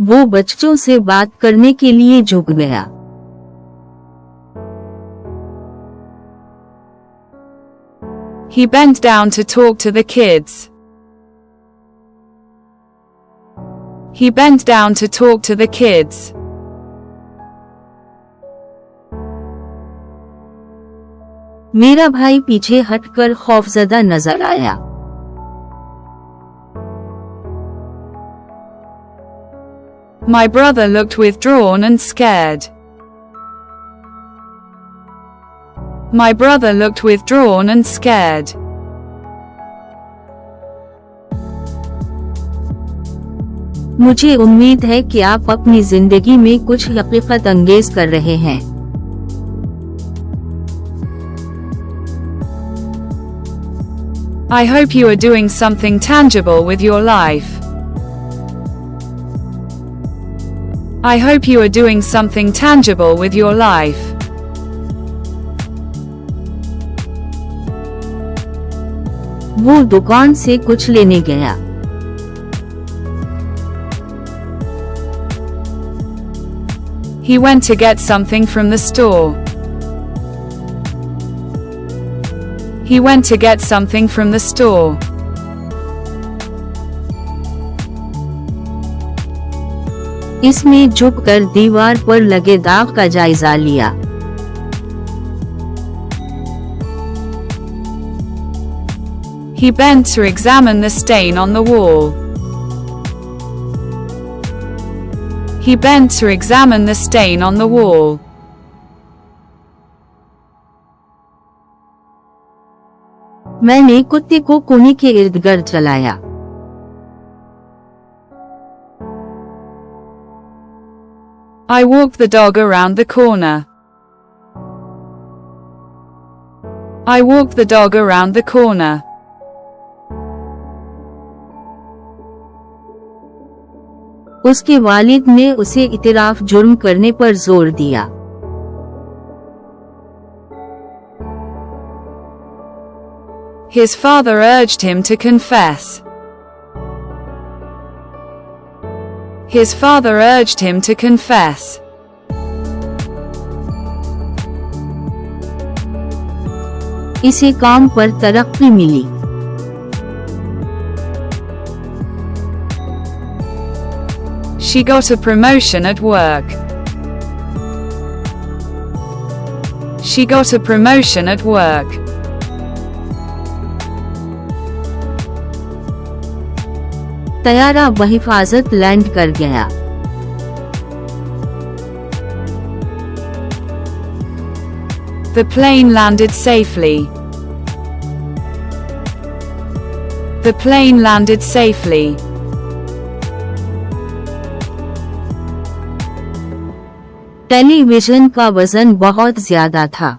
वो बच्चों से बात करने के लिए झुक गया। He bent down to talk to the kids. He bent down to talk to the kids. मेरा भाई पीछे हटकर खौफजदा नजर आया। My brother looked withdrawn and scared. My brother looked withdrawn and scared. मुझे उम्मीद है कि आप अपनी जिंदगी में कुछ हकीकत अंगेज कर रहे हैं। I hope you are doing something tangible with your life. I hope you are doing something tangible with your life. वो दुकान से कुछ लेने गया। He went to get something from the store. He went to get something from the store. इसमें झुककर दीवार पर लगे दाग का जायजा लिया। He bent to examine the stain on the wall. He bent to examine the stain on the wall. मैंने कुत्ते को कोने के इर्द गिर्द चलाया। I walked the dog around the corner. I walked the dog around the corner. उसके वालिद ने उसे एतराफ जुर्म करने पर जोर दिया। His father urged him to confess. His father urged him to confess. इसे काम पर तरक्की मिली। She got a promotion at work. She got a promotion at work. तैयारा बहिफाजत लैंड कर गया। The plane landed safely. The plane landed safely. Television का वजन बहुत ज्यादा था।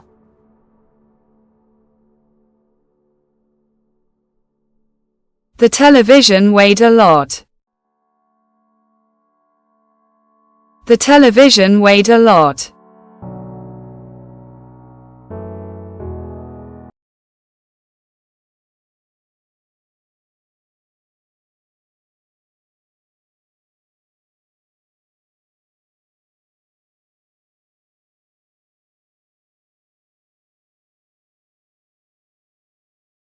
The television weighed a lot. The television weighed a lot.